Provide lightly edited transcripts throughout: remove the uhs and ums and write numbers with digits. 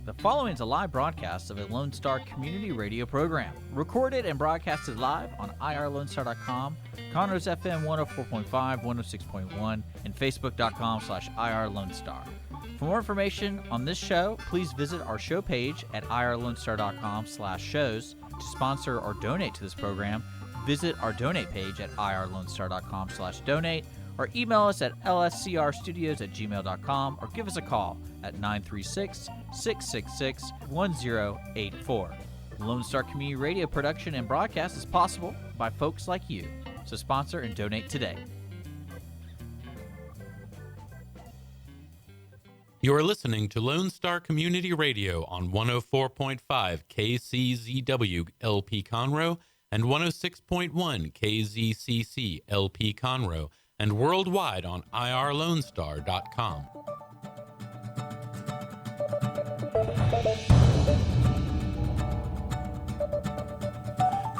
The following is a live broadcast of a Lone Star community radio program, recorded and broadcasted live on irlonestar.com, Conroe's FM 104.5, 106.1, and facebook.com/irlonestar. For more information on this show, please visit our show page at irlonestar.com/shows. To sponsor or donate to this program, visit our donate page at irlonestar.com/donate, or email us at lscrstudios@gmail.com, or give us a call at 936-666-1084. Lone Star Community Radio production and broadcast is possible by folks like you. So sponsor and donate today. You are listening to Lone Star Community Radio on 104.5 KCZW LP Conroe and 106.1 KZCC LP Conroe, and worldwide on irlonestar.com.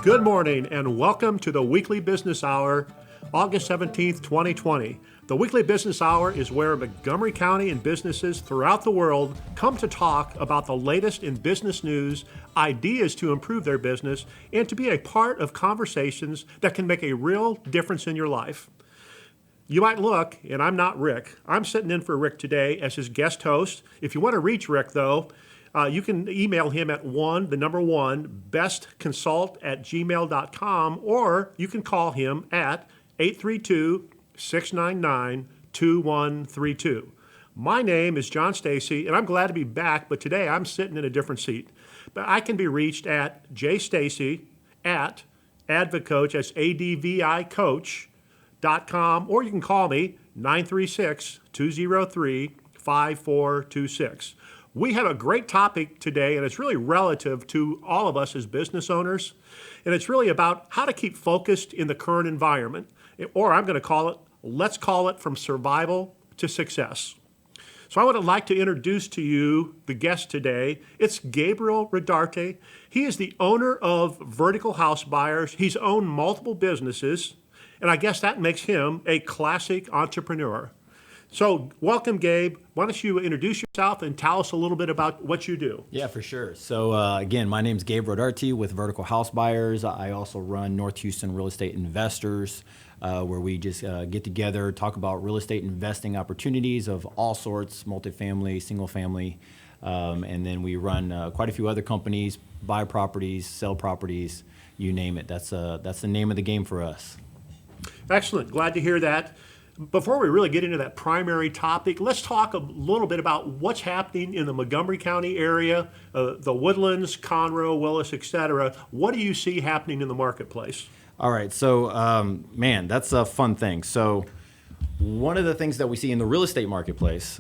Good morning and welcome to the Weekly Business Hour, August 17th, 2020. The Weekly Business Hour is where Montgomery County and businesses throughout the world come to talk about the latest in business news, ideas to improve their business, and to be a part of conversations that can make a real difference in your life. You might look, and I'm not Rick. I'm sitting in for Rick today as his guest host. If you want to reach Rick, though, you can email him at bestconsult@gmail.com, or you can call him at 832-699-2132. My name is John Stacy, and I'm glad to be back, but today I'm sitting in a different seat. But I can be reached at jstacy@advocoach, that's ADVI coach.com, or you can call me 936-203-5426. We have a great topic today, and it's really relative to all of us as business owners, and it's really about how to keep focused in the current environment, or I'm going to call it, let's call it from survival to success. So I would like to introduce to you the guest today. It's Gabriel Rodarte. He is the owner of Vertical House Buyers. He's owned multiple businesses, and I guess that makes him a classic entrepreneur. So welcome, Gabe. Why don't you introduce yourself and tell us a little bit about what you do? Yeah, for sure. So again, my name is Gabe Rodarte with Vertical House Buyers. I also run North Houston Real Estate Investors, where we just get together, talk about real estate investing opportunities of all sorts, multifamily, single family, and then we run quite a few other companies, buy properties, sell properties, you name it. That's the name of the game for us. Excellent. Glad to hear that. Before we really get into that primary topic, let's talk a little bit about what's happening in the Montgomery County area, the Woodlands, Conroe, Willis, etc. What do you see happening in the marketplace? All right. So, man, that's a fun thing. So one of the things that we see in the real estate marketplace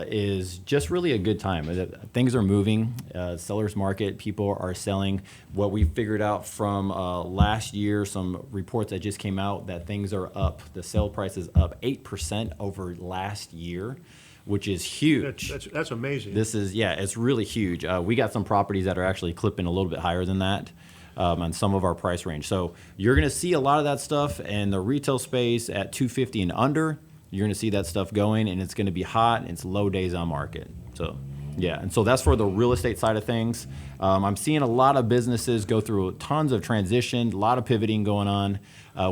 is just really a good time. Things are moving, seller's market, people are selling. What we figured out from last year, some reports that just came out, that things are up. The sale price is up 8% over last year, which is huge. That's amazing. It's really huge. We got some properties that are actually clipping a little bit higher than that. On some of our price range. So you're going to see a lot of that stuff in the retail space at $250 and under. You're going to see that stuff going, and it's going to be hot, and it's low days on market. So, yeah, and so that's for the real estate side of things. I'm seeing a lot of businesses go through tons of transition, a lot of pivoting going on,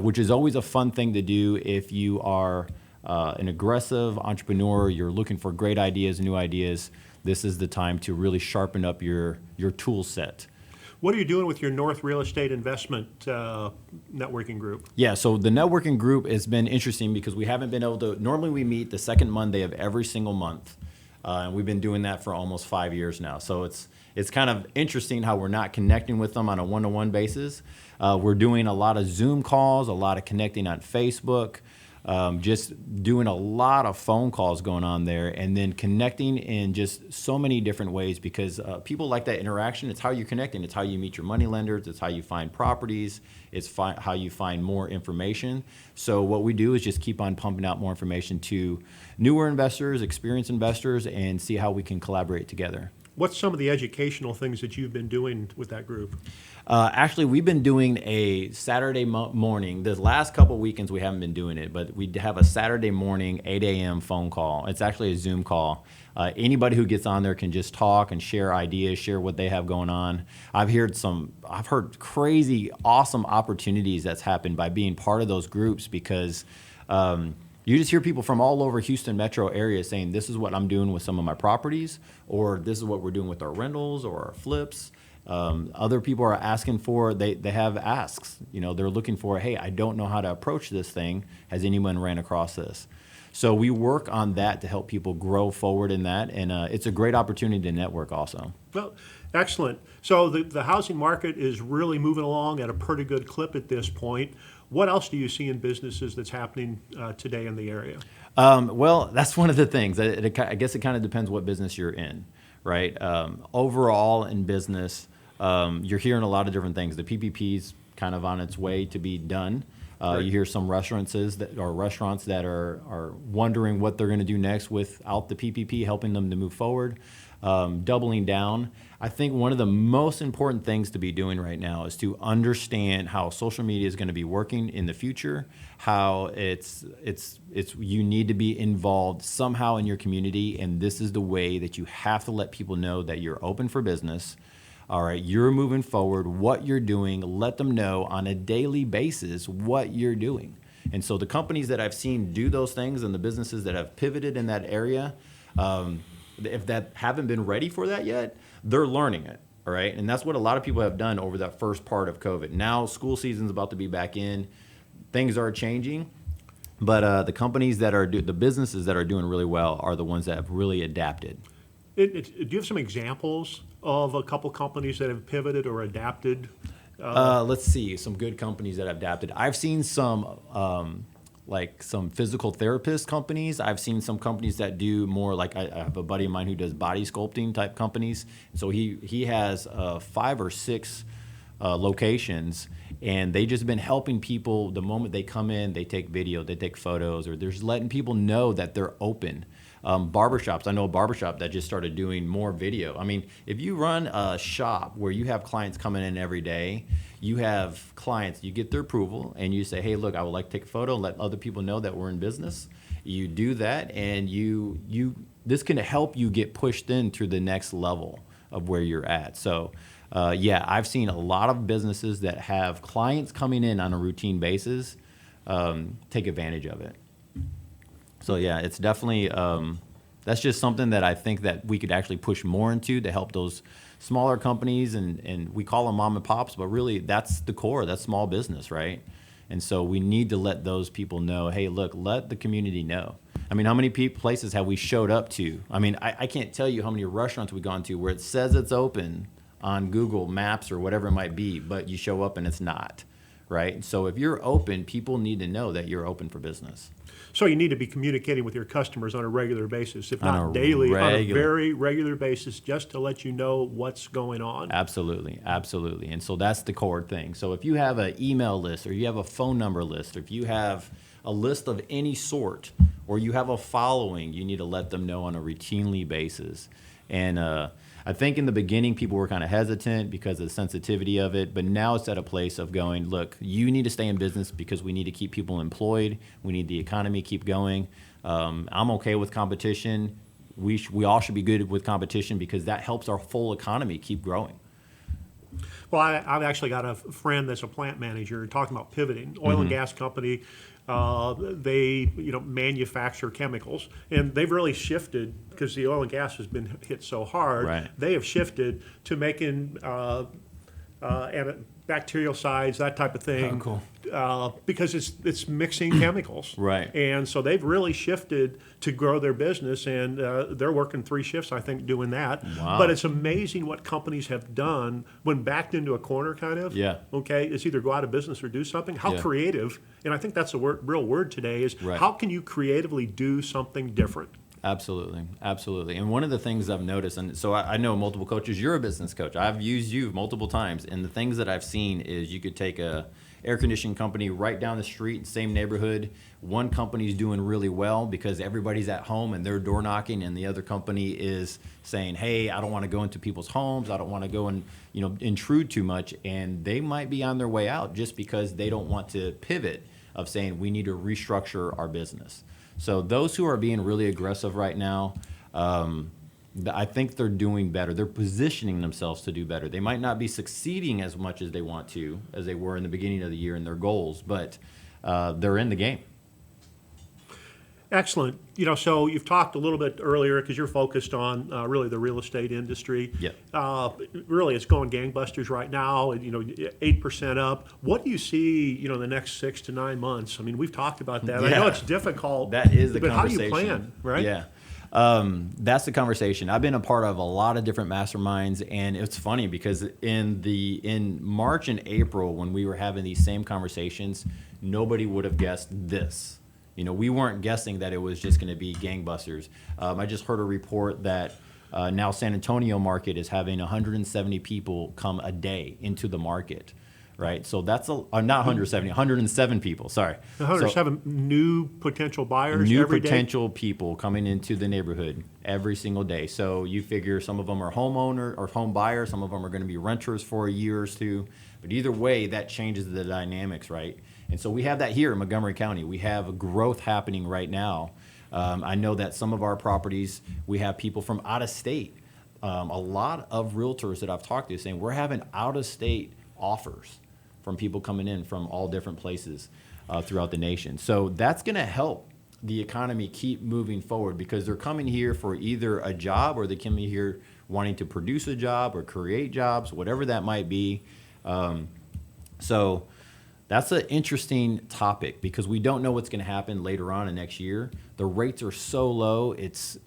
which is always a fun thing to do if you are an aggressive entrepreneur, you're looking for great ideas, new ideas. This is the time to really sharpen up your tool set. What are you doing with your North Real Estate Investment networking group? Yeah, so the networking group has been interesting because we haven't been able to, normally we meet the second Monday of every single month. And we've been doing that for almost 5 years now. So it's kind of interesting how we're not connecting with them on a one-to-one basis. We're doing a lot of Zoom calls, a lot of connecting on Facebook, just doing a lot of phone calls going on there, and then connecting in just so many different ways because people like that interaction. It's how you're connecting. It's how you meet your money lenders. It's how you find properties. It's how you find more information. So what we do is just keep on pumping out more information to newer investors, experienced investors, and see how we can collaborate together. What's some of the educational things that you've been doing with that group? Actually, we've been doing a Saturday morning. The last couple weekends we haven't been doing it, but we have a Saturday morning 8 a.m. phone call. It's actually a Zoom call. Anybody who gets on there can just talk and share ideas, share what they have going on. I've heard crazy, awesome opportunities that's happened by being part of those groups because you just hear people from all over Houston metro area saying, this is what I'm doing with some of my properties, or this is what we're doing with our rentals or our flips. Other people are asking for, they have asks. They're looking for, hey, I don't know how to approach this thing. Has anyone ran across this? So we work on that to help people grow forward in that. And it's a great opportunity to network also. Well, excellent. So the housing market is really moving along at a pretty good clip at this point. What else do you see in businesses that's happening today in the area? Well, that's one of the things. I guess it kind of depends what business you're in, right? Overall in business, you're hearing a lot of different things. The PPP's kind of on its way to be done. Right. You hear some restaurants that are wondering what they're going to do next without the PPP, helping them to move forward, doubling down. I think one of the most important things to be doing right now is to understand how social media is going to be working in the future, how you need to be involved somehow in your community, and this is the way that you have to let people know that you're open for business. All right, you're moving forward, what you're doing, let them know on a daily basis what you're doing. And so the companies that I've seen do those things and the businesses that have pivoted in that area, if that haven't been ready for that yet, they're learning it, all right? And that's what a lot of people have done over that first part of COVID. Now school season's about to be back in. Things are changing, but the companies the businesses that are doing really well are the ones that have really adapted. Do you have some examples of a couple companies that have pivoted or adapted? Let's see, some good companies that have adapted. I've seen some some physical therapist companies. I've seen some companies that do more I have a buddy of mine who does body sculpting type companies. So he has 5 or 6 locations, and they just been helping people. The moment they come in, they take video, they take photos, or they're just letting people know that they're open. Barbershops. I know a barbershop that just started doing more video. I mean, if you run a shop where you have clients coming in every day, you have clients, you get their approval, and you say, hey, look, I would like to take a photo and let other people know that we're in business. You do that, and this can help you get pushed in through the next level of where you're at. So, I've seen a lot of businesses that have clients coming in on a routine basis take advantage of it. So yeah, it's definitely, that's just something that I think that we could actually push more into to help those smaller companies, and we call them mom and pops, but really that's the core, that's small business, right? And so we need to let those people know, hey, look, let the community know. I mean, how many places have we showed up to? I mean, I can't tell you how many restaurants we've gone to where it says it's open on Google Maps or whatever it might be, but you show up and it's not, right? So if you're open, people need to know that you're open for business. So you need to be communicating with your customers on a regular basis, if not daily, on a very regular basis, just to let you know what's going on. Absolutely, absolutely. And so that's the core thing. So if you have an email list, or you have a phone number list, or if you have a list of any sort, or you have a following, you need to let them know on a routinely basis. And I think in the beginning, people were kind of hesitant because of the sensitivity of it, but now it's at a place of going, look, you need to stay in business because we need to keep people employed. We need the economy to keep going. I'm okay with competition. We all should be good with competition because that helps our full economy keep growing. Well, I've actually got a friend that's a plant manager talking about pivoting. Oil and gas company, they manufacture chemicals, and they've really shifted because the oil and gas has been hit so hard. Right. They have shifted to making bactericides, that type of thing. Oh, cool. Because it's mixing chemicals. Right. And so they've really shifted to grow their business, and they're working 3 shifts, I think, doing that. Wow. But it's amazing what companies have done when backed into a corner, kind of. Yeah. Okay, it's either go out of business or do something. How Yeah. creative, and I think that's the real word today, is Right. how can you creatively do something different? Absolutely, absolutely. And one of the things I've noticed, and so I know multiple coaches, you're a business coach. I've used you multiple times, and the things that I've seen is you could take a air conditioning company right down the street, same neighborhood. One company's doing really well because everybody's at home and they're door knocking, and the other company is saying, hey, I don't want to go into people's homes. I don't want to go and intrude too much. And they might be on their way out just because they don't want to pivot of saying we need to restructure our business. So those who are being really aggressive right now, I think they're doing better. They're positioning themselves to do better. They might not be succeeding as much as they want to, as they were in the beginning of the year in their goals, but they're in the game. Excellent. So you've talked a little bit earlier because you're focused on really the real estate industry. Yeah. Really, it's going gangbusters right now. 8% up. What do you see? In the next 6 to 9 months. I mean, we've talked about that. Yeah. I know it's difficult. That is the but conversation. How do you plan? Right. Yeah. That's the conversation. I've been a part of a lot of different masterminds, and it's funny because in March and April when we were having these same conversations, nobody would have guessed this. We weren't guessing that it was just going to be gangbusters. I just heard a report that now San Antonio market is having 170 people come a day into the market. Right, so that's not 170, 107 people. Sorry, 107 new potential buyers. New every potential day? People coming into the neighborhood every single day. So you figure some of them are homeowner or home buyers. Some of them are going to be renters for a year or two. But either way, that changes the dynamics, right? And so we have that here in Montgomery County. We have growth happening right now. I know that some of our properties, we have people from out of state. A lot of realtors that I've talked to saying we're having out of state offers from people coming in from all different places throughout the nation. So that's going to help the economy keep moving forward because they're coming here for either a job or they come here wanting to produce a job or create jobs, whatever that might be. So that's an interesting topic because we don't know what's going to happen later on in next year. The rates are so low. It's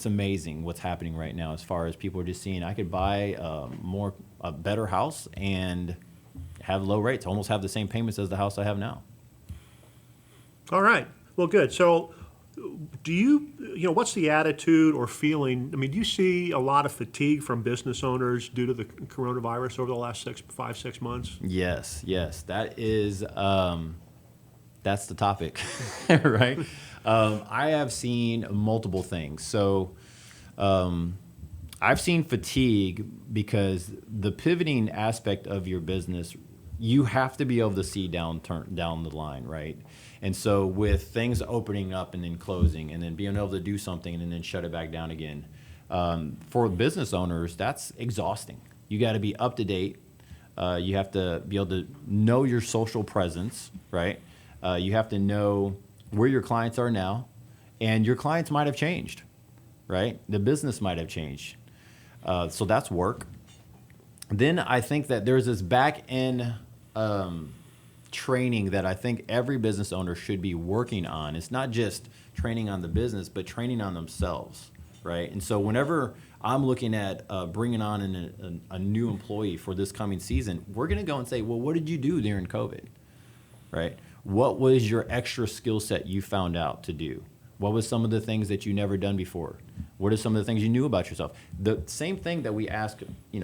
amazing what's happening right now as far as people are just seeing I could buy a better house and have low rates, almost have the same payments as the house I have now. All right. Well, good. So do you what's the attitude or feeling? I mean, do you see a lot of fatigue from business owners due to the coronavirus over the last 6 months? Yes. That is, that's the topic, right? I have seen multiple things. So I've seen fatigue because the pivoting aspect of your business, you have to be able to see down the line, right? And so with things opening up and then closing and then being able to do something and then shut it back down again, for business owners, that's exhausting. You got to be up to date. You have to be able to know your social presence, right? You have to know where your clients are now, and your clients might have changed, right? The business might have changed. So that's work. Then I think that there's this back end training that I think every business owner should be working on. It's not just training on the business, but training on themselves, right? And so whenever I'm looking at bringing on a new employee for this coming season, we're going to go and say, well, what did you do during COVID, right? What was your extra skill set you found out to do? What was some of the things that you never done before? What are some of the things you knew about yourself? The same thing that we ask,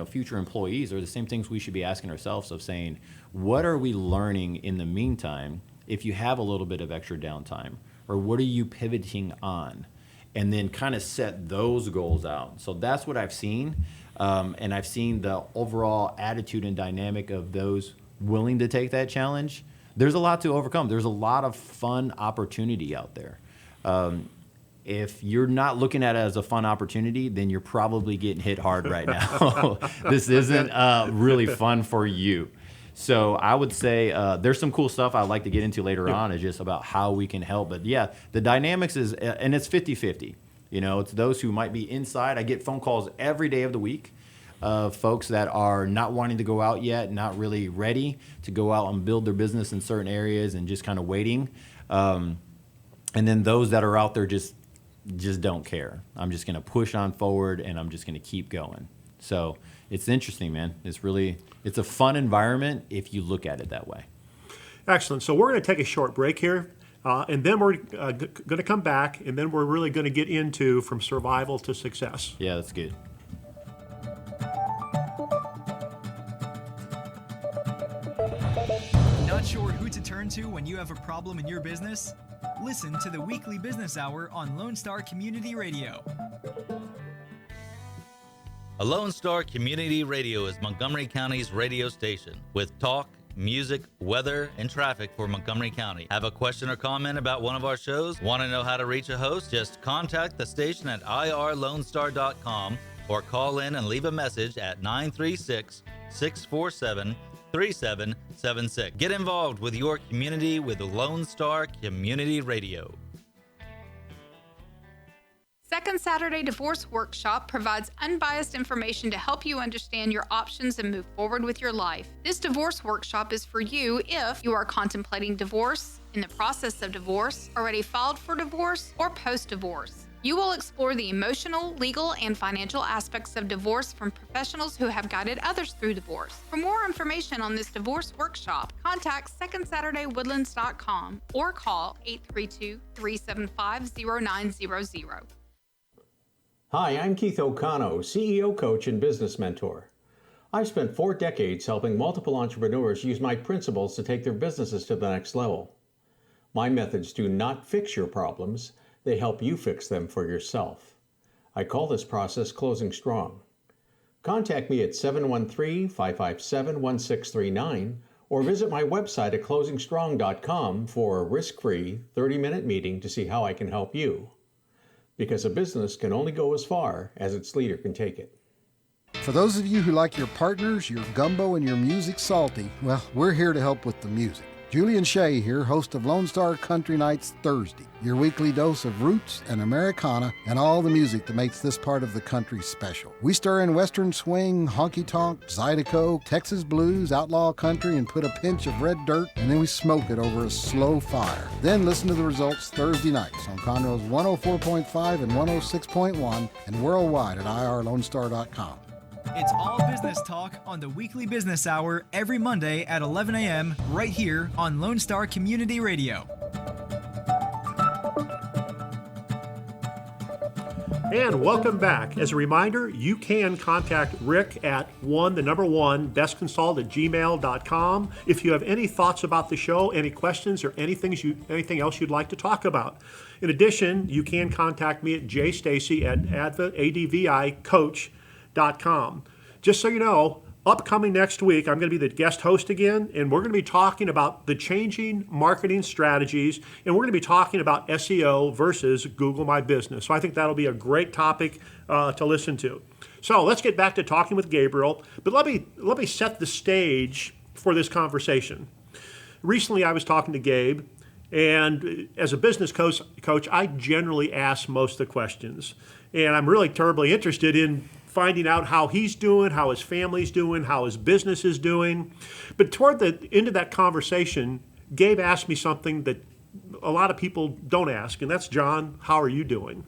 future employees are the same things we should be asking ourselves of saying, what are we learning in the meantime if you have a little bit of extra downtime? Or what are you pivoting on? And then kind of set those goals out. So that's what I've seen. And I've seen the overall attitude and dynamic of those willing to take that challenge. There's a lot to overcome. There's a lot of fun opportunity out there. If you're not looking at it as a fun opportunity, then you're probably getting hit hard right now. This isn't really fun for you. So I would say there's some cool stuff I'd like to get into later on. It's just about how we can help. But yeah, the dynamics is, and it's 50-50. It's those who might be inside. I get phone calls every day of the week of folks that are not wanting to go out yet, not really ready to go out and build their business in certain areas and just kind of waiting. And then those that are out there just don't care. I'm just going to push on forward and I'm just going to keep going. So it's interesting, man. It's a fun environment if you look at it that way. Excellent. So we're going to take a short break here, and then we're going to come back, and then we're really going to get into from survival to success. Yeah, that's good. sure who to turn to when you have a problem in your business? Listen to the weekly business hour on Lone Star Community Radio. Lone Star Community Radio is Montgomery County's radio station with talk, music, weather, and traffic for Montgomery County. Have a question or comment about one of our shows? Want to know how to reach a host? Just contact the station at irlonestar.com or call in and leave a message at 936-647-3776. Get involved with your community with Lone Star Community Radio. Second Saturday Divorce Workshop provides unbiased information to help you understand your options and move forward with your life. This divorce workshop is for you if you are contemplating divorce, in the process of divorce, already filed for divorce, or post-divorce. You will explore the emotional, legal, and financial aspects of divorce from professionals who have guided others through divorce. For more information on this divorce workshop, contact secondsaturdaywoodlands.com or call 832-375-0900. Hi, I'm Keith O'Connell, CEO coach and business mentor. I've spent 4 decades helping multiple entrepreneurs use my principles to take their businesses to the next level. My methods do not fix your problems, they help you fix them for yourself. I call this process closing strong. Contact me at 713-557-1639 or visit my website at closingstrong.com for a risk-free 30-minute meeting to see how I can help you. Because a business can only go as far as its leader can take it. For those of you who like your partners, your gumbo, and your music salty, well, we're here to help with the music. Julian Shea here, host of Lone Star Country Nights Thursday, your weekly dose of roots and Americana and all the music that makes this part of the country special. We stir in Western swing, honky-tonk, Zydeco, Texas blues, outlaw country, and put a pinch of red dirt, and then we smoke it over a slow fire. Then listen to the results Thursday nights on Conroe's 104.5 and 106.1 and worldwide at irlonestar.com. It's all business talk on the weekly business hour every Monday at 11 a.m. right here on Lone Star Community Radio. And welcome back. As a reminder, you can contact Rick at bestconsult@gmail.com if you have any thoughts about the show, any questions, or anything else you'd like to talk about. In addition, you can contact me at jstacy at advicoach.com. Just so you know, upcoming next week, I'm going to be the guest host again, and we're going to be talking about the changing marketing strategies, and we're going to be talking about SEO versus Google My Business. So I think that'll be a great topic to listen to. So let's get back to talking with Gabriel, but let me set the stage for this conversation. Recently, I was talking to Gabe, and as a business coach, I generally ask most of the questions, and I'm really terribly interested in finding out how he's doing, how his family's doing, how his business is doing. But toward the end of that conversation, Gabe asked me something that a lot of people don't ask, and that's, John, how are you doing?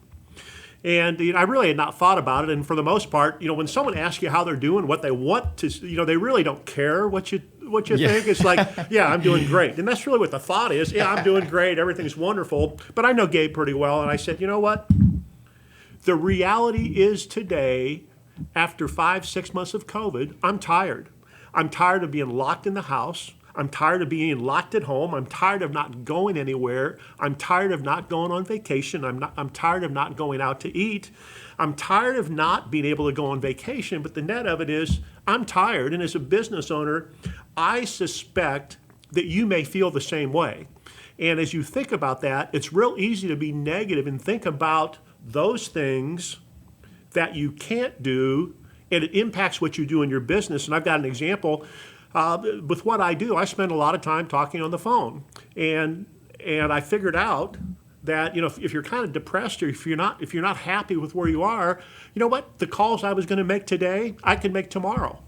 And I really had not thought about it. And for the most part, when someone asks you how they're doing, what they want to, they really don't care what you think. It's like, yeah, I'm doing great. And that's really what the thought is. Yeah, I'm doing great. Everything's wonderful. But I know Gabe pretty well. And I said, you know what? The reality is today, after 5-6 months of COVID, I'm tired. I'm tired of being locked in the house. I'm tired of being locked at home. I'm tired of not going anywhere. I'm tired of not going on vacation. I'm tired of not going out to eat. I'm tired of not being able to go on vacation. But the net of it is I'm tired. And as a business owner, I suspect that you may feel the same way. And as you think about that, it's real easy to be negative and think about those things that you can't do, and it impacts what you do in your business. And I've got an example. With what I do, I spend a lot of time talking on the phone. And I figured out that, if you're kind of depressed or if you're not happy with where you are, you know what? The calls I was going to make today, I can make tomorrow.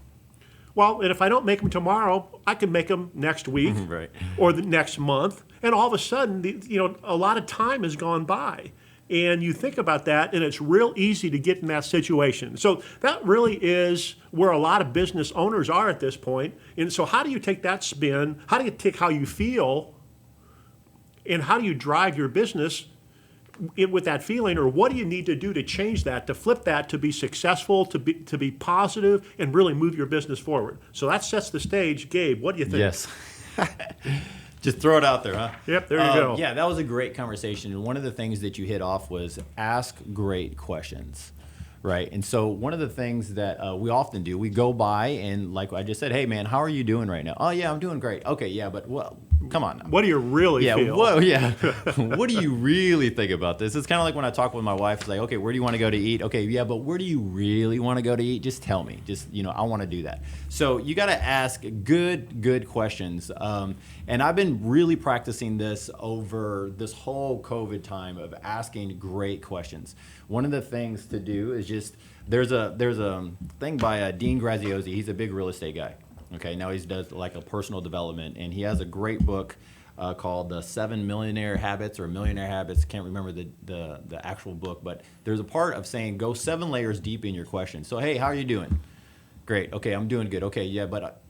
Well, and if I don't make them tomorrow, I can make them next week Right. or the next month. And all of a sudden, a lot of time has gone by. And you think about that, and it's real easy to get in that situation. So that really is where a lot of business owners are at this point. And so how do you take that spin? How do you take how you feel, and how do you drive your business with that feeling? Or what do you need to do to change that, to flip that, to be successful, to be positive, and really move your business forward? So that sets the stage. Gabe, what do you think? Yes. Just throw it out there, huh? Yep, there you go. Yeah, that was a great conversation. And one of the things that you hit off was ask great questions, right? And so one of the things that we often do, we go by and like I just said, hey, man, how are you doing right now? Oh, yeah, I'm doing great. Okay, yeah, but well, come on now. What do you really feel? What do you really think about this? It's kind of like when I talk with my wife. It's like, okay, where do you want to go to eat? Okay, yeah, but where do you really want to go to eat? Just tell me. Just, I want to do that. So you got to ask good questions. And I've been really practicing this over this whole COVID time of asking great questions. One of the things to do is just, there's a thing by Dean Graziosi. He's a big real estate guy. Okay, now he does like a personal development, and he has a great book called The 7 Millionaire Habits or Millionaire Habits. Can't remember the actual book, but there's a part of saying go 7 layers deep in your question. So, hey, how are you doing? Great. Okay, I'm doing good. Okay, yeah, but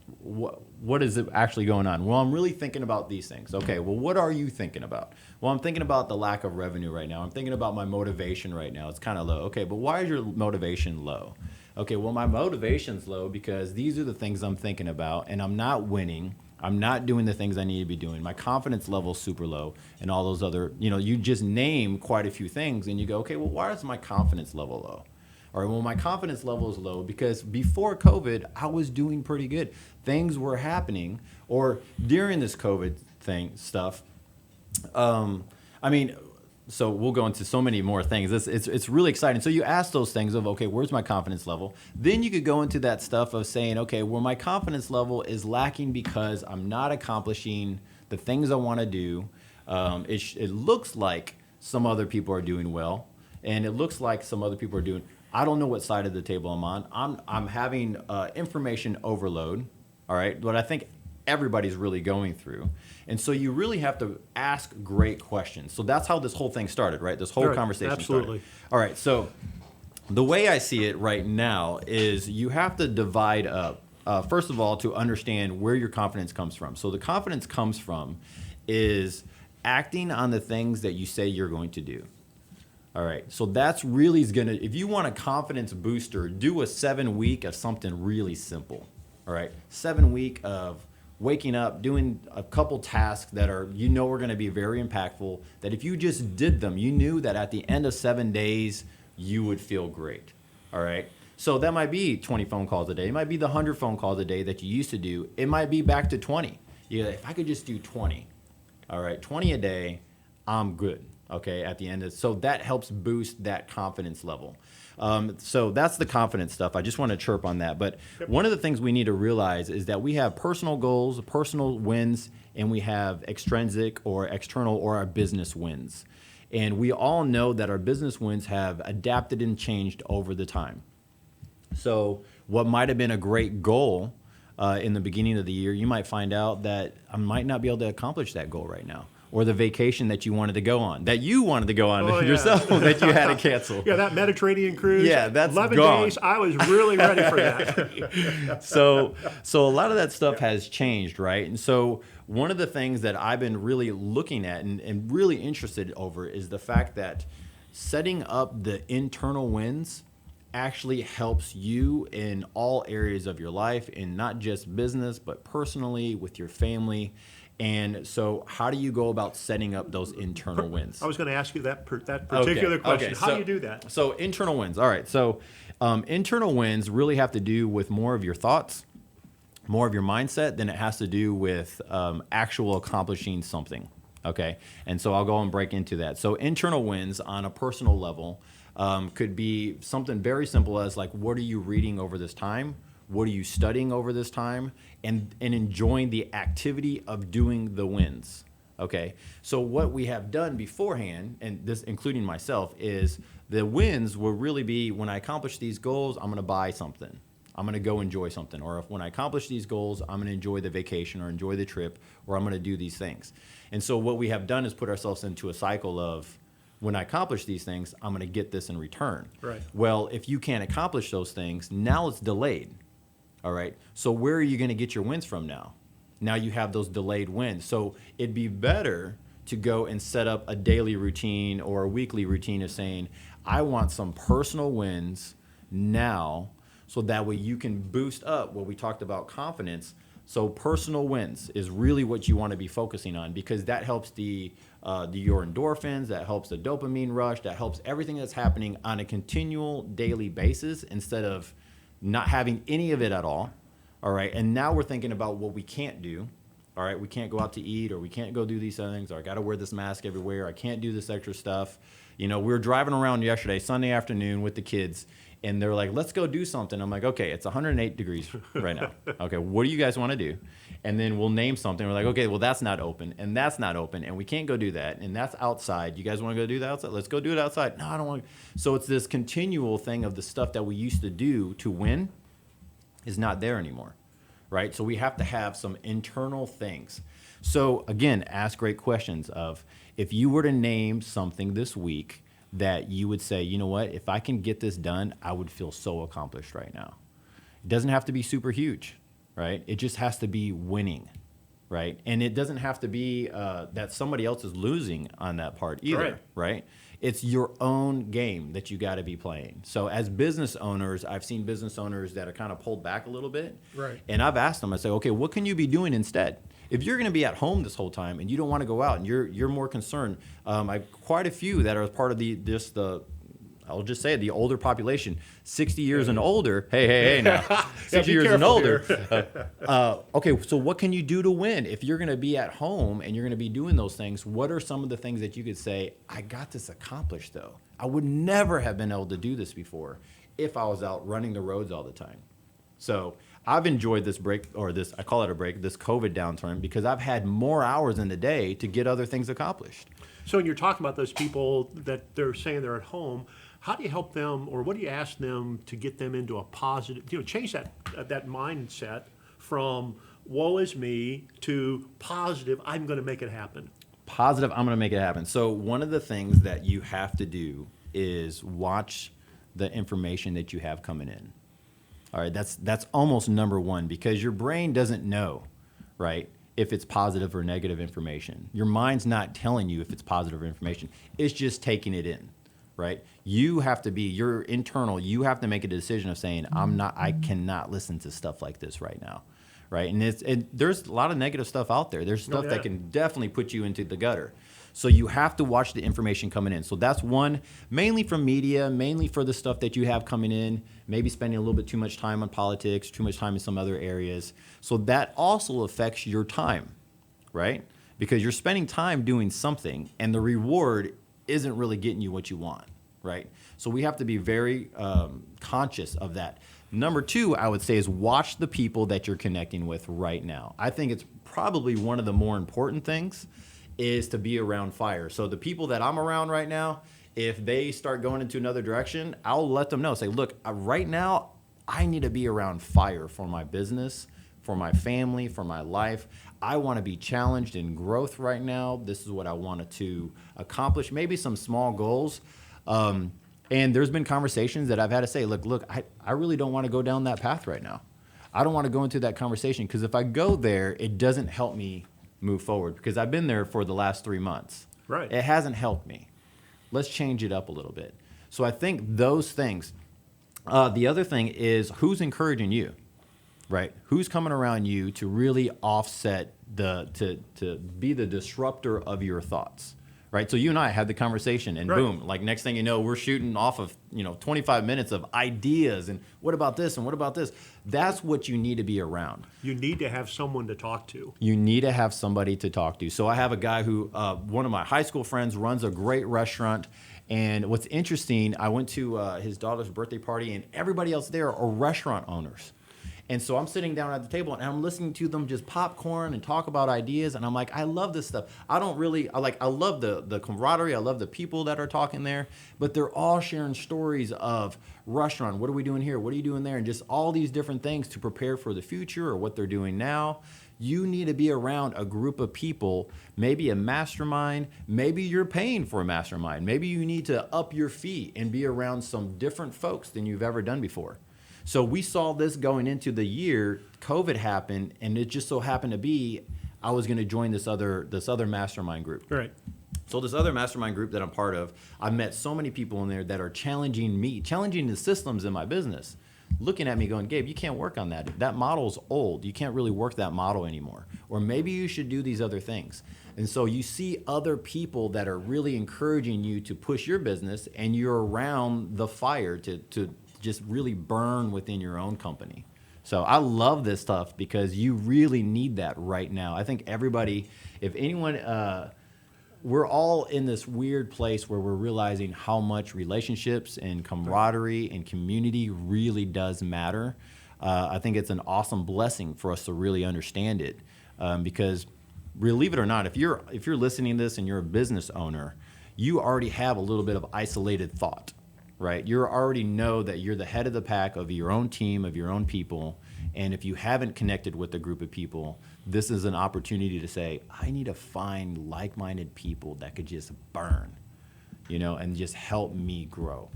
what is actually going on? Well, I'm really thinking about these things. Okay, well, what are you thinking about? Well, I'm thinking about the lack of revenue right now. I'm thinking about my motivation right now. It's kind of low. Okay, but why is your motivation low? Okay, well, my motivation's low because these are the things I'm thinking about, and I'm not winning. I'm not doing the things I need to be doing. My confidence level's super low, and all those other, you just name quite a few things, and you go, okay, well, why is my confidence level low? All right, well, my confidence level is low because before COVID, I was doing pretty good. Things were happening, or during this COVID stuff. So we'll go into so many more things. It's really exciting. So you ask those things of, okay, where's my confidence level? Then you could go into that stuff of saying, okay, well, my confidence level is lacking because I'm not accomplishing the things I want to do. It looks like some other people are doing well, and it looks like some other people are doing. I don't know what side of the table I'm on. I'm having information overload. All right, but I think everybody's really going through. And so you really have to ask great questions. So that's how this whole thing started, right? This whole conversation absolutely started. All right, so the way I see it right now is you have to divide up, first of all, to understand where your confidence comes from. So the confidence comes from is acting on the things that you say you're going to do. All right, so that's really if you want a confidence booster, do a 7-week of something really simple. All right, 7-week of waking up, doing a couple tasks that are, are going to be very impactful, that if you just did them, you knew that at the end of 7 days, you would feel great. All right, so that might be 20 phone calls a day. It might be the 100 phone calls a day that you used to do. It might be back to 20. If I could just do 20, all right, 20 a day, I'm good. Okay, at the end so that helps boost that confidence level. So that's the confidence stuff. I just want to chirp on that. But one of the things we need to realize is that we have personal goals, personal wins, and we have extrinsic or external or our business wins. And we all know that our business wins have adapted and changed over the time. So what might have been a great goal in the beginning of the year, you might find out that I might not be able to accomplish that goal right now. Or the vacation that you wanted to go on, that you wanted to go on yourself, that you had to cancel. Yeah, that Mediterranean cruise. Yeah, that's 11 gone. days. I was really ready for that. So a lot of that stuff has changed, right? And so one of the things that I've been really looking at and really interested over is the fact that setting up the internal wins actually helps you in all areas of your life, in not just business, but personally, with your family. And so how do you go about setting up those internal wins? I was going to ask you that particular question. How do you do that? So internal wins. All right. So internal wins really have to do with more of your thoughts, more of your mindset than it has to do with actual accomplishing something. Okay. And so I'll go and break into that. So internal wins on a personal level could be something very simple as like, what are you reading over this time? What are you studying over this time? And enjoying the activity of doing the wins. Okay, so what we have done beforehand, and this including myself, is the wins will really be when I accomplish these goals, I'm going to buy something. I'm going to go enjoy something. Or if when I accomplish these goals, I'm going to enjoy the vacation or enjoy the trip, or I'm going to do these things. And so what we have done is put ourselves into a cycle of when I accomplish these things, I'm going to get this in return. Right. Well, if you can't accomplish those things, now it's delayed. All right. So where are you going to get your wins from now? Now you have those delayed wins. So it'd be better to go and set up a daily routine or a weekly routine of saying, I want some personal wins now, so that way you can boost up what we talked about confidence. So personal wins is really what you want to be focusing on, because that helps your endorphins, that helps the dopamine rush, that helps everything that's happening on a continual daily basis instead of not having any of it at all. All right. And now we're thinking about what we can't do. All right. We can't go out to eat, or we can't go do these things, or I got to wear this mask everywhere. I can't do this extra stuff. We were driving around yesterday, Sunday afternoon with the kids, and they're like, let's go do something. I'm like, okay, it's 108 degrees right now. Okay, what do you guys want to do? And then we'll name something. We're like, okay, well, that's not open, and that's not open, and we can't go do that, and that's outside. You guys want to go do that outside? Let's go do it outside. No, I don't want to. So it's this continual thing of the stuff that we used to do to win is not there anymore, right? So we have to have some internal things. So again, ask great questions of, if you were to name something this week that you would say, you know what, if I can get this done, I would feel so accomplished right now. It doesn't have to be super huge, right? It just has to be winning, right? And it doesn't have to be that somebody else is losing on that part either, right? It's your own game that you got to be playing. So as business owners, I've seen business owners that are kind of pulled back a little bit. Right. And I've asked them, I say, okay, what can you be doing instead? If you're going to be at home this whole time and you don't want to go out and you're more concerned, I've quite a few that are part of I'll just say it, the older population, 60 years and older. Hey now, 60 years and older. Okay, so what can you do to win? If you're going to be at home and you're going to be doing those things, what are some of the things that you could say, I got this accomplished though? I would never have been able to do this before if I was out running the roads all the time. So I've enjoyed this break, or this, I call it a break, this COVID downturn, because I've had more hours in the day to get other things accomplished. So when you're talking about those people that they're saying they're at home, how do you help them, or what do you ask them to get them into a positive, change that mindset from woe is me to positive, I'm going to make it happen? Positive, I'm going to make it happen. So one of the things that you have to do is watch the information that you have coming in. All right, that's almost number one, because your brain doesn't know, right, if it's positive or negative information. Your mind's not telling you if it's positive information. It's just taking it in, right? You have to be, your internal, you have to make a decision of saying, I cannot listen to stuff like this right now, right? And there's a lot of negative stuff out there. There's stuff that can definitely put you into the gutter. So you have to watch the information coming in. So that's one, mainly from media, mainly for the stuff that you have coming in, maybe spending a little bit too much time on politics, too much time in some other areas. So that also affects your time, right? Because you're spending time doing something and the reward isn't really getting you what you want, right? So we have to be very conscious of that. Number two, I would say, is watch the people that you're connecting with right now. I think it's probably one of the more important things is to be around fire. So the people that I'm around right now, if they start going into another direction, I'll let them know. Say, look, right now, I need to be around fire for my business, for my family, for my life. I want to be challenged in growth right now. This is what I wanted to accomplish, maybe some small goals. And there's been conversations that I've had to say, look, I really don't want to go down that path right now. I don't want to go into that conversation, because if I go there, it doesn't help me move forward, because I've been there for the last 3 months. Right. It hasn't helped me. Let's change it up a little bit. So I think those things. The other thing is who's encouraging you, right? Who's coming around you to really offset to be the disruptor of your thoughts, right? So you and I had the conversation, and boom, like next thing you know, we're shooting off of 25 minutes of ideas, and what about this and what about this? That's what you need to be around. You need to have someone to talk to. You need to have somebody to talk to. So I have a guy who, one of my high school friends, runs a great restaurant. And what's interesting, I went to his daughter's birthday party, and everybody else there are restaurant owners. And so I'm sitting down at the table and I'm listening to them just popcorn and talk about ideas. And I'm like, I love this stuff. I love the camaraderie. I love the people that are talking there, but they're all sharing stories of restaurant. What are we doing here? What are you doing there? And just all these different things to prepare for the future or what they're doing now. You need to be around a group of people, maybe a mastermind. Maybe you're paying for a mastermind. Maybe you need to up your fee and be around some different folks than you've ever done before. So we saw this going into the year. COVID happened, and it just so happened to be I was going to join this other mastermind group. Right. So this other mastermind group that I'm part of, I've met so many people in there that are challenging me, challenging the systems in my business. looking at me going, Gabe, you can't work on that. That model's old. You can't really work that model anymore. Or maybe you should do these other things. And so you see other people that are really encouraging you to push your business, and you're around the fire to just really burn within your own company. So I love this stuff because you really need that right now. I think everybody, if anyone, we're all in this weird place where we're realizing how much relationships and camaraderie and community really does matter. I think it's an awesome blessing for us to really understand it, because believe it or not, if you're listening to this and you're a business owner, you already have a little bit of isolated thought, right? You already know that you're the head of the pack of your own team, of your own people. And if you haven't connected with a group of people, this is an opportunity to say, I need to find like-minded people that could just burn, and just help me grow.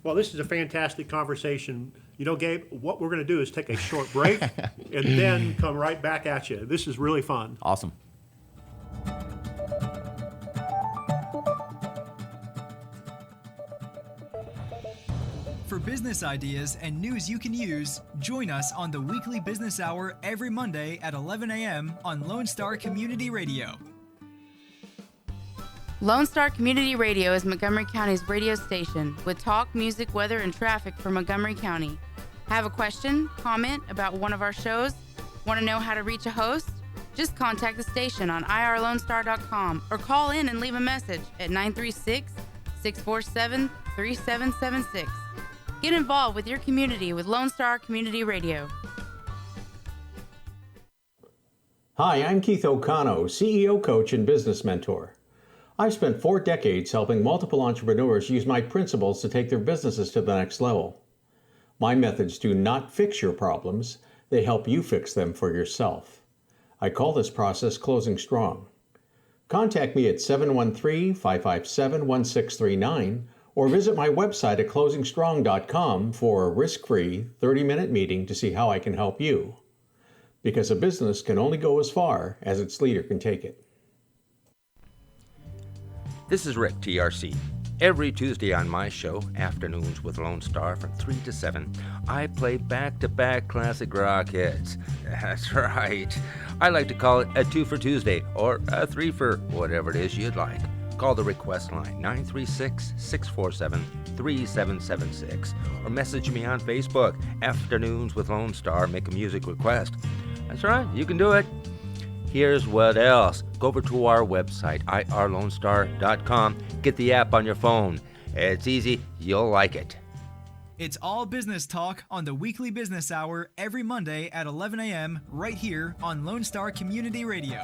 Well, this is a fantastic conversation. Gabe, what we're going to do is take a short break and then come right back at you. This is really fun. Awesome. For business ideas and news you can use, join us on the Weekly Business Hour every Monday at 11 a.m. on Lone Star Community Radio. Lone Star Community Radio is Montgomery County's radio station with talk, music, weather, and traffic for Montgomery County. Have a question, comment about one of our shows? Want to know how to reach a host? Just contact the station on irlonestar.com or call in and leave a message at 936-647-3776. Get involved with your community with Lone Star Community Radio. Hi, I'm Keith O'Connell, CEO, coach, and business mentor. I've spent 4 decades helping multiple entrepreneurs use my principles to take their businesses to the next level. My methods do not fix your problems, they help you fix them for yourself. I call this process closing strong. Contact me at 713-557-1639 or visit my website at closingstrong.com for a risk-free 30-minute meeting to see how I can help you. Because a business can only go as far as its leader can take it. This is Rick, TRC. Every Tuesday on my show, Afternoons with Lone Star from 3 to 7, I play back-to-back classic rock hits. That's right. I like to call it a 2 for Tuesday or a 3 for whatever it is you'd like. Call the request line 936-647-3776 or message me on Facebook, Afternoons with Lone Star, make a music request. That's right, you can do it. Here's what else. Go over to our website, irlonestar.com. Get the app on your phone. It's easy. You'll like it. It's all business talk on the Weekly Business Hour every Monday at 11 a.m. right here on Lone Star Community Radio.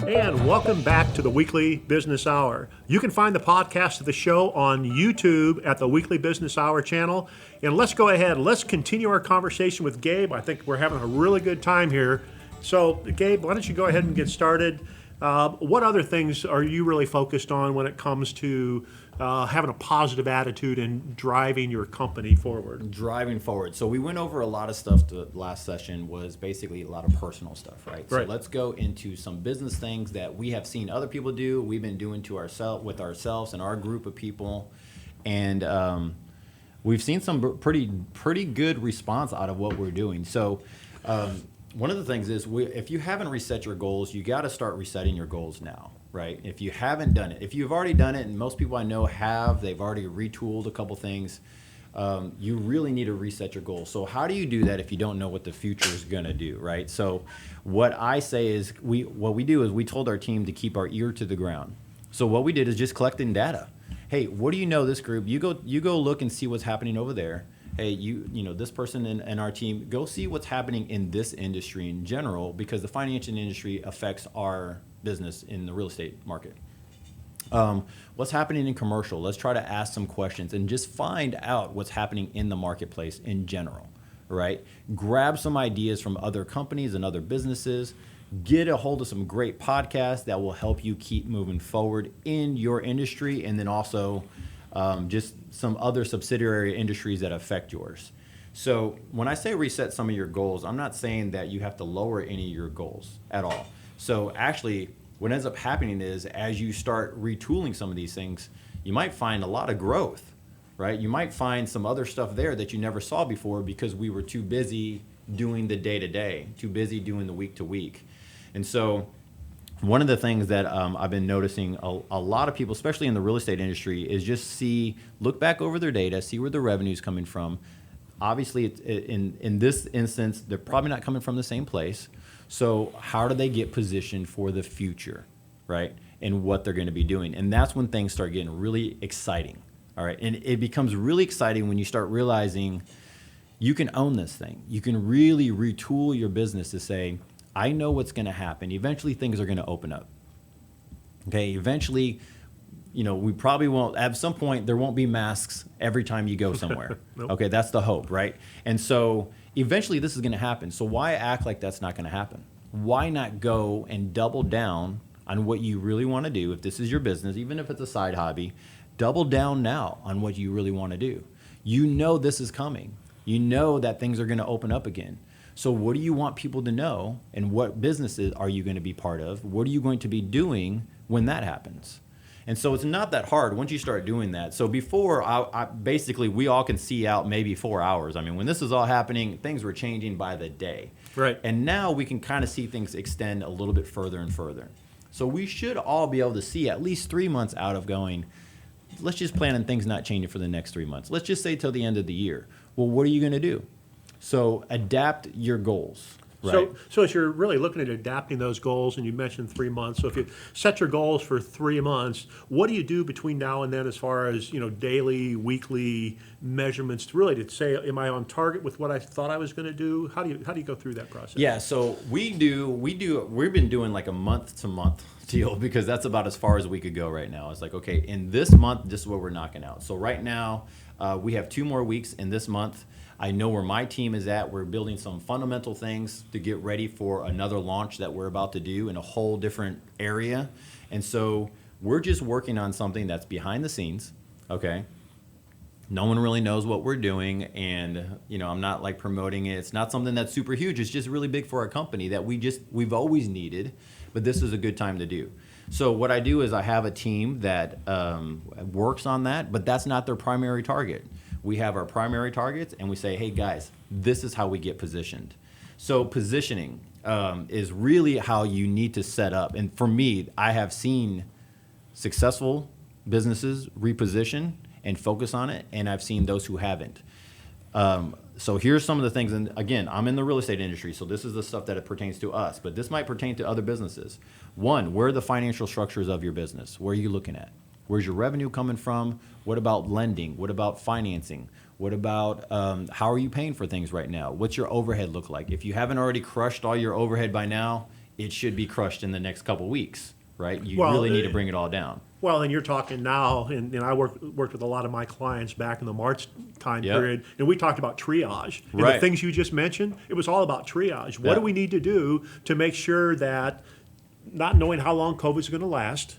And welcome back to the Weekly Business Hour. You can find the podcast of the show on YouTube at the Weekly Business Hour channel. And let's go ahead. Let's continue our conversation with Gabe. I think we're having a really good time here. So, Gabe, why don't you go ahead and get started? What other things are you really focused on when it comes to having a positive attitude and driving your company forward? Driving forward. So we went over a lot of stuff. The last session was basically a lot of personal stuff, right? So let's go into some business things that we have seen other people do. We've been doing to with ourselves and our group of people, and we've seen some pretty good response out of what we're doing. So. One of the things is, if you haven't reset your goals, you got to start resetting your goals now, right? If you haven't done it, if you've already done it, and most people I know they've already retooled a couple things, you really need to reset your goals. So how do you do that if you don't know what the future is going to do, right? So what I say is, what we do is we told our team to keep our ear to the ground. So what we did is just collecting data. Hey, what do you know this group? You go look and see what's happening over there. Hey, you know this person in our team, go see what's happening in this industry in general, because the financial industry affects our business in the real estate market. What's happening in commercial? Let's try to ask some questions and just find out what's happening in the marketplace in general, right? Grab some ideas from other companies and other businesses. Get a hold of some great podcasts that will help you keep moving forward in your industry, and then also just some other subsidiary industries that affect yours. So when I say reset some of your goals, I'm not saying that you have to lower any of your goals at all. So actually, what ends up happening is, as you start retooling some of these things, you might find a lot of growth, right? You might find some other stuff there that you never saw before because we were too busy doing the day-to-day, too busy doing the week-to-week. And so one of the things that I've been noticing a lot of people, especially in the real estate industry, is just look back over their data, see where the revenue's coming from. Obviously, in this instance, they're probably not coming from the same place. So how do they get positioned for the future, right? And what they're going to be doing. And that's when things start getting really exciting, all right? And it becomes really exciting when you start realizing you can own this thing. You can really retool your business to say, I know what's going to happen. Eventually, things are going to open up. Okay, eventually, we probably won't, at some point, there won't be masks every time you go somewhere. Nope. Okay, that's the hope, right? And so eventually this is going to happen. So why act like that's not going to happen? Why not go and double down on what you really want to do? If this is your business, even if it's a side hobby, double down now on what you really want to do. You know this is coming. You know that things are going to open up again. So what do you want people to know, and what businesses are you going to be part of? What are you going to be doing when that happens? And so it's not that hard once you start doing that. So before, basically, we all can see out maybe 4 hours. I mean, when this is all happening, things were changing by the day. Right. And now we can kind of see things extend a little bit further and further. So we should all be able to see at least 3 months out of going, let's just plan on things not changing for the next 3 months. Let's just say till the end of the year. Well, what are you going to do? So adapt your goals. Right. So as you're really looking at adapting those goals, and you mentioned 3 months. So if you set your goals for 3 months, what do you do between now and then as far as daily, weekly measurements to really say, am I on target with what I thought I was going to do? How do you go through that process? Yeah. So we've been doing like a month to month deal because that's about as far as we could go right now. It's like, okay, in this month, this is what we're knocking out. So right now, we have 2 more weeks in this month. I know where my team is at. We're building some fundamental things to get ready for another launch that we're about to do in a whole different area. And so we're just working on something that's behind the scenes, okay? No one really knows what we're doing, and I'm not like promoting it. It's not something that's super huge. It's just really big for our company that we've always needed, but this is a good time to do. So what I do is I have a team that works on that, but that's not their primary target. We have our primary targets, and we say, hey, guys, this is how we get positioned. So positioning is really how you need to set up. And for me, I have seen successful businesses reposition and focus on it, and I've seen those who haven't. So here's some of the things. And again, I'm in the real estate industry, so this is the stuff that it pertains to us. But this might pertain to other businesses. One, where are the financial structures of your business? Where are you looking at? Where's your revenue coming from? What about lending? What about financing? What about how are you paying for things right now? What's your overhead look like? If you haven't already crushed all your overhead by now, it should be crushed in the next couple weeks, right? You really need to bring it all down. Well, and you're talking now, and I worked with a lot of my clients back in the March time period, and we talked about triage. And the things you just mentioned, it was all about triage. What do we need to do to make sure that, not knowing how long COVID is going to last,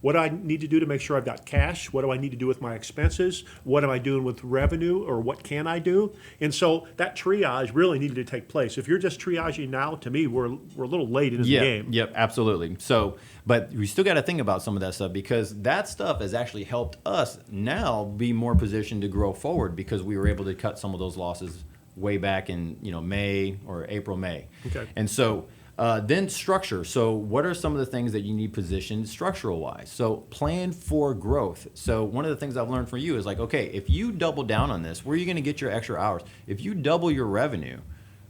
what do I need to do to make sure I've got cash? What do I need to do with my expenses? What am I doing with revenue, or what can I do? And so that triage really needed to take place. If you're just triaging now, to me, we're a little late in the game. Yep, absolutely. So, but we still got to think about some of that stuff, because that stuff has actually helped us now be more positioned to grow forward, because we were able to cut some of those losses way back in May or April, May. Okay. And so then structure. So what are some of the things that you need positioned structural wise? So plan for growth. So one of the things I've learned from you is like, okay, if you double down on this, where are you going to get your extra hours? If you double your revenue,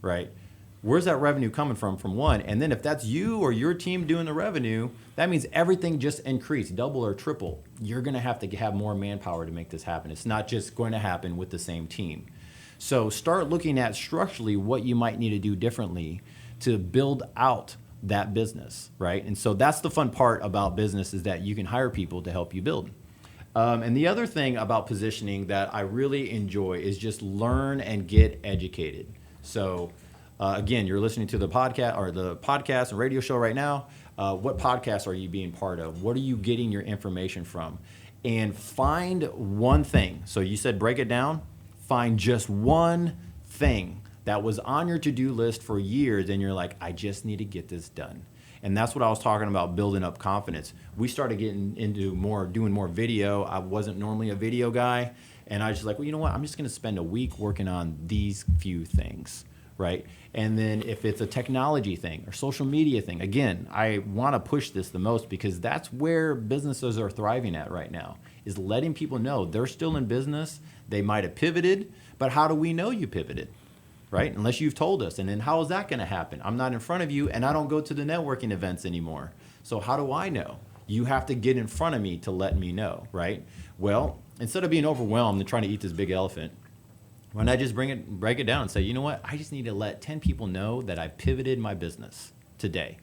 right, where's that revenue coming from one? And then if that's you or your team doing the revenue, that means everything just increased, double or triple. You're going to have more manpower to make this happen. It's not just going to happen with the same team. So start looking at structurally what you might need to do differently to build out that business, right? And so that's the fun part about business, is that you can hire people to help you build. And the other thing about positioning that I really enjoy is just learn and get educated. So again, you're listening to the podcast and radio show right now. What podcasts are you being part of? What are you getting your information from? And find one thing. So you said break it down. Find just one thing that was on your to-do list for years, and you're like, I just need to get this done. And that's what I was talking about, building up confidence. We started getting into doing more video. I wasn't normally a video guy. And I was just like, well, you know what? I'm just going to spend a week working on these few things, right? And then if it's a technology thing or social media thing, again, I want to push this the most because that's where businesses are thriving at right now, is letting people know they're still in business. They might have pivoted, but how do we know you pivoted, right? Unless you've told us. And then how is that going to happen? I'm not in front of you, and I don't go to the networking events anymore. So how do I know? You have to get in front of me to let me know, right? Well, instead of being overwhelmed and trying to eat this big elephant, why not just break it down and say, you know what? I just need to let 10 people know that I pivoted my business today,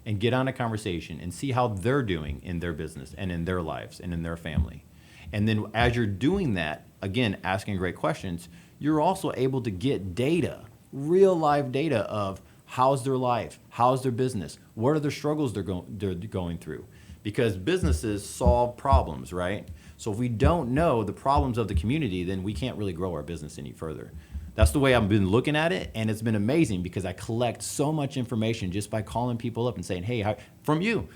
and get on a conversation and see how they're doing in their business and in their lives and in their family. And then as you're doing that, again, asking great questions, you're also able to get data, real live data of how's their life, how's their business, what are the struggles they're going through. Because businesses solve problems, right? So if we don't know the problems of the community, then we can't really grow our business any further. That's the way I've been looking at it, and it's been amazing because I collect so much information just by calling people up and saying, hey, from you,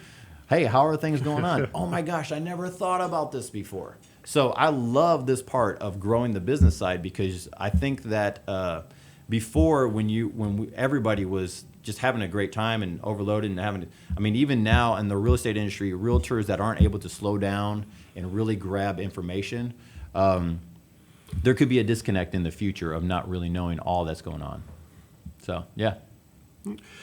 hey, how are things going on? Oh my gosh, I never thought about this before. So I love this part of growing the business side because I think that before when everybody was just having a great time and overloaded and even now in the real estate industry, realtors that aren't able to slow down and really grab information, there could be a disconnect in the future of not really knowing all that's going on. So, yeah.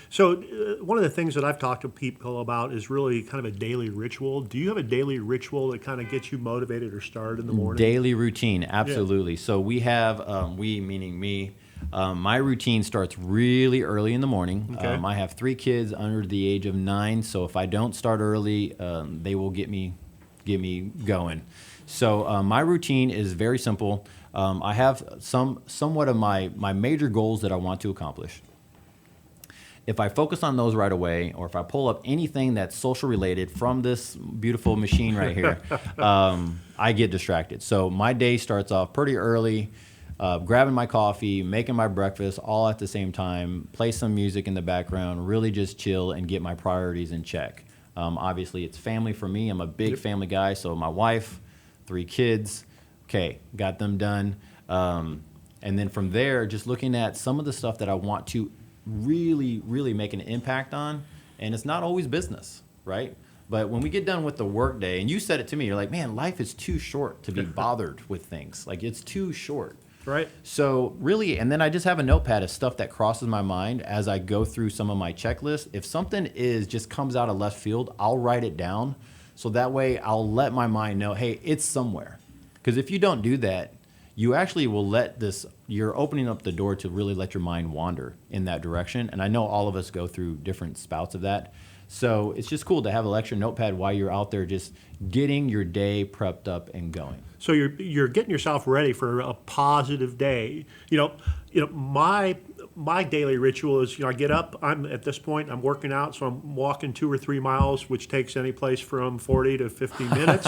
So one of the things that I've talked to people about is really kind of a daily ritual. Do you have a daily ritual that kind of gets you motivated or started in the morning? Daily routine, absolutely. Yeah. So we have, we meaning me, my routine starts really early in the morning. Okay. I have 3 kids under the age of 9, so if I don't start early, they will get me going. So my routine is very simple. I have somewhat of my major goals that I want to accomplish. If I focus on those right away, or if I pull up anything that's social related from this beautiful machine right here, I get distracted. So my day starts off pretty early, grabbing my coffee, making my breakfast, all at the same time, play some music in the background, really just chill and get my priorities in check. Obviously, it's family for me. I'm a big family guy, so my wife, 3 kids, okay, got them done. And then from there, just looking at some of the stuff that I want to really, really make an impact on, and it's not always business, right? But when we get done with the work day, and you said it to me, you're like, man, life is too short to be bothered with things. Like, it's too short. Right. So really, and then I just have a notepad of stuff that crosses my mind as I go through some of my checklists. If something just comes out of left field, I'll write it down. So that way I'll let my mind know, hey, it's somewhere. Because if you don't do that, you actually will you're opening up the door to really let your mind wander in that direction. And I know all of us go through different spouts of that. So it's just cool to have an extra notepad while you're out there just getting your day prepped up and going. So you're getting yourself ready for a positive day. My daily ritual is, I get up. At this point, I'm working out, so I'm walking 2 or 3 miles, which takes any place from 40 to 50 minutes.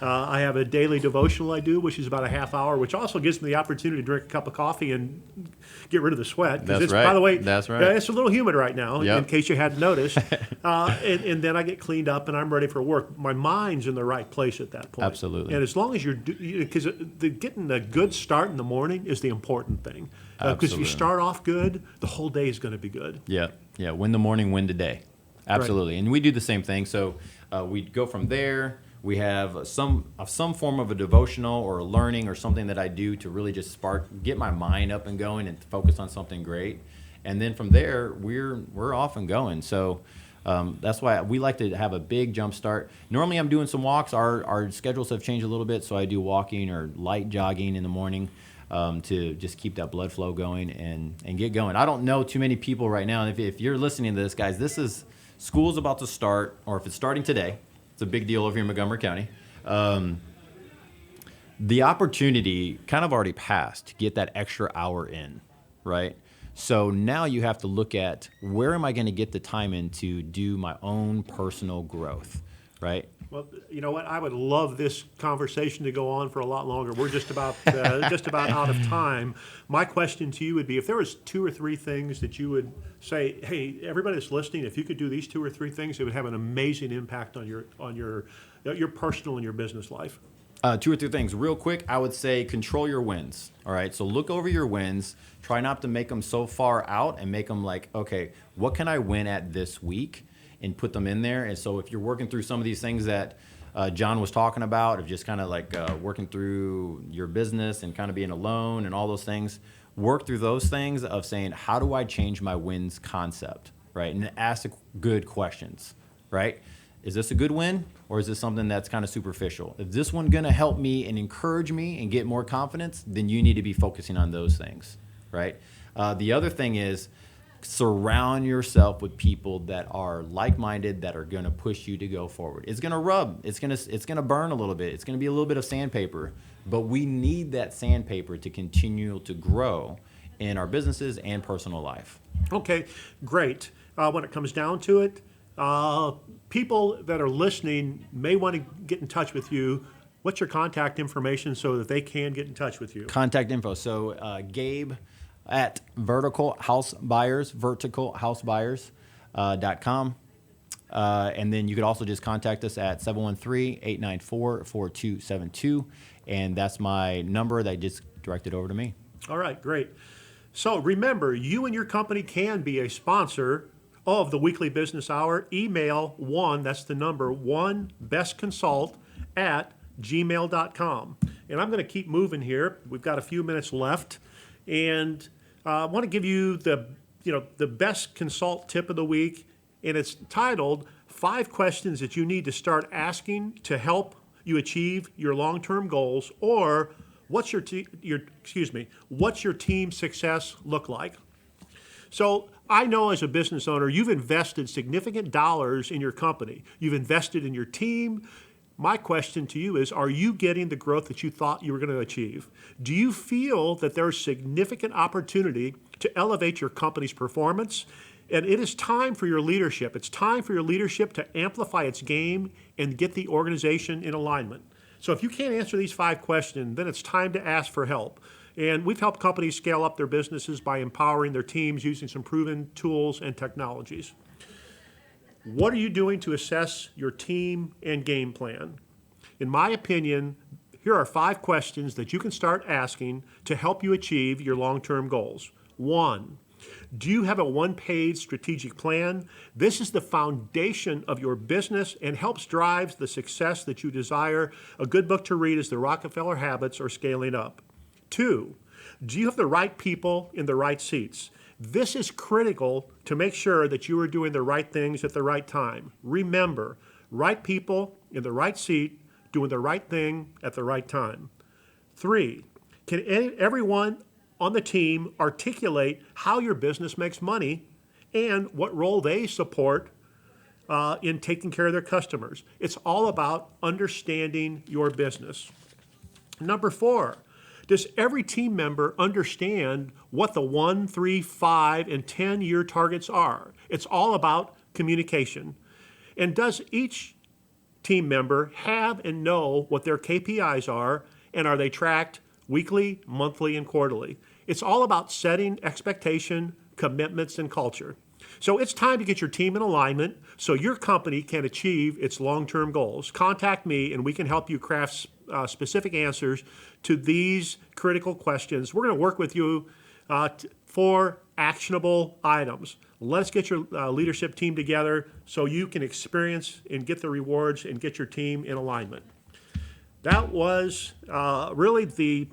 I have a daily devotional I do, which is about a half hour, which also gives me the opportunity to drink a cup of coffee and get rid of the sweat. That's right. By the way, that's right. It's a little humid right now, Yep. in case you hadn't noticed. And then I get cleaned up and I'm ready for work. My mind's in the right place at that point. Absolutely. And as long as because getting a good start in the morning is the important thing. Because if you start off good, the whole day is going to be good. Yeah. Win the morning, win the day. Absolutely. Right. And we do the same thing. So we go from there. We have some form of a devotional or a learning or something that I do to really just get my mind up and going and focus on something great. And then from there, we're off and going. So that's why we like to have a big jump start. Normally I'm doing some walks. Our schedules have changed a little bit, so I do walking or light jogging in the morning. To just keep that blood flow going and get going. I don't know too many people right now. And if you're listening to this, guys, school's about to start, or if it's starting today, it's a big deal over here in Montgomery County. The opportunity kind of already passed to get that extra hour in, right? So now you have to look at where am I going to get the time in to do my own personal growth, right? Well, you know what? I would love this conversation to go on for a lot longer. We're just about out of time. My question to you would be, if there was 2 or 3 things that you would say, hey, everybody that's listening, if you could do these 2 or 3 things, it would have an amazing impact on your personal and your business life. 2 or 3 things. Real quick, I would say control your wins. All right, so look over your wins. Try not to make them so far out and make them like, okay, what can I win at this week? And put them in there. And so if you're working through some of these things that John was talking about, of just kind of like working through your business and kind of being alone and all those things, work through those things of saying, how do I change my wins concept, right? And ask good questions, right? Is this a good win, or is this something that's kind of superficial? Is this one going to help me and encourage me and get more confidence? Then you need to be focusing on those things, right? The other thing is, surround yourself with people that are like-minded, that are going to push you to go forward. It's going to rub. It's going to burn a little bit. It's going to be a little bit of sandpaper, but we need that sandpaper to continue to grow in our businesses and personal life. Okay, great. When it comes down to it, people that are listening may want to get in touch with you. What's your contact information so that they can get in touch with you? Contact info. So Gabe at verticalhousebuyers.com. And then you could also just contact us at 713-894-4272. And that's my number that just directed over to me. All right, great. So remember, you and your company can be a sponsor of the Weekly Business Hour. Email that's the number, bestconsult@gmail.com. And I'm going to keep moving here. We've got a few minutes left. And I want to give you the best consult tip of the week, and it's titled 5 questions that you need to start asking to help you achieve your long-term goals, or what's your team success look like? So I know as a business owner, you've invested significant dollars in your company. You've invested in your team. My question to you is, are you getting the growth that you thought you were going to achieve? Do you feel that there's significant opportunity to elevate your company's performance? And it is time for your leadership. It's time for your leadership to amplify its game and get the organization in alignment. So if you can't answer these 5 questions, then it's time to ask for help. And we've helped companies scale up their businesses by empowering their teams using some proven tools and technologies. What are you doing to assess your team and game plan? In my opinion, here are 5 questions that you can start asking to help you achieve your long-term goals. 1, do you have a 1-page strategic plan? This is the foundation of your business and helps drive the success that you desire. A good book to read is The Rockefeller Habits or Scaling Up. 2, do you have the right people in the right seats? This is critical to make sure that you are doing the right things at the right time. Remember, right people in the right seat, doing the right thing at the right time. 3, can everyone on the team articulate how your business makes money and what role they support in taking care of their customers? It's all about understanding your business. Number 4, does every team member understand what the 1, 3, 5, and 10-year targets are? It's all about communication. And does each team member have and know what their KPIs are, and are they tracked weekly, monthly, and quarterly? It's all about setting expectation, commitments, and culture. So it's time to get your team in alignment so your company can achieve its long-term goals. Contact me and we can help you craft specific answers to these critical questions. We're going to work with you for actionable items. Let's get your leadership team together so you can experience and get the rewards and get your team in alignment. That was really the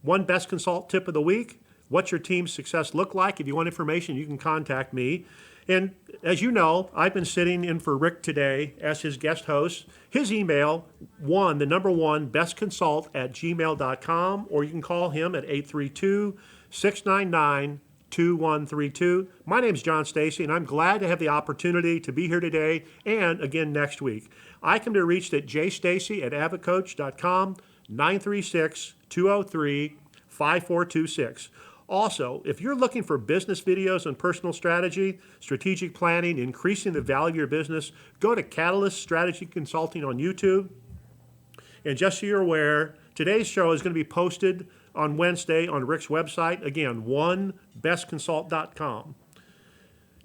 one best consult tip of the week. What's your team's success look like? If you want information, you can contact me. And as you know, I've been sitting in for Rick today as his guest host. His email, the number 1, bestconsult@gmail.com, or you can call him at 832-699-2132. My name's John Stacy, and I'm glad to have the opportunity to be here today and again next week. I can be reached at jstacy@avidcoach.com, 936-203-5426. Also, if you're looking for business videos on personal strategy, strategic planning, increasing the value of your business, go to Catalyst Strategy Consulting on YouTube. And just so you're aware, today's show is going to be posted on Wednesday on Rick's website. Again, onebestconsult.com.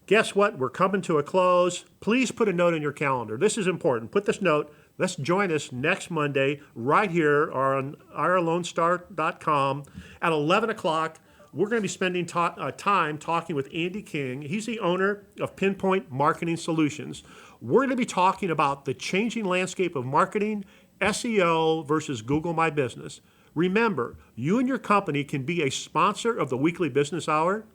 Guess what? We're coming to a close. Please put a note in your calendar. This is important. Put this note. Let's join us next Monday right here on irlonestar.com at 11 o'clock. We're going to be spending time talking with Andy King. He's the owner of Pinpoint Marketing Solutions. We're going to be talking about the changing landscape of marketing, SEO versus Google My Business. Remember, you and your company can be a sponsor of the Weekly Business Hour.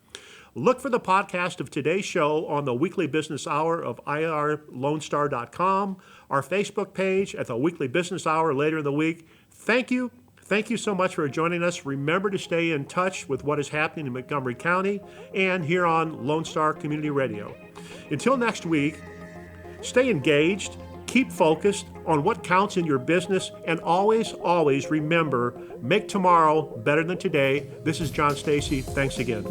Look for the podcast of today's show on the Weekly Business Hour of irlonestar.com, our Facebook page at the Weekly Business Hour later in the week. Thank you. Thank you so much for joining us. Remember to stay in touch with what is happening in Montgomery County and here on Lone Star Community Radio. Until next week, stay engaged, keep focused on what counts in your business, and always, always remember, make tomorrow better than today. This is John Stacy. Thanks again.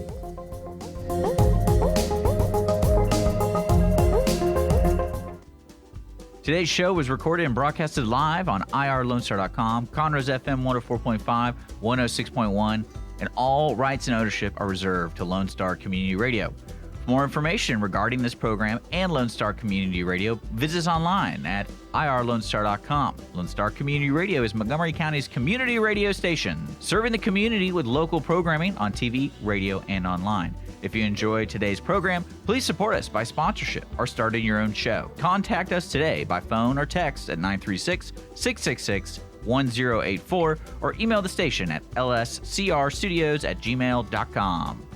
Today's show was recorded and broadcasted live on irlonestar.com, Conroe's FM 104.5, 106.1, and all rights and ownership are reserved to Lone Star Community Radio. For more information regarding this program and Lone Star Community Radio, visit us online at irlonestar.com. Lone Star Community Radio is Montgomery County's community radio station, serving the community with local programming on TV, radio, and online. If you enjoyed today's program, please support us by sponsorship or starting your own show. Contact us today by phone or text at 936-666-1084 or email the station at lscrstudios@gmail.com.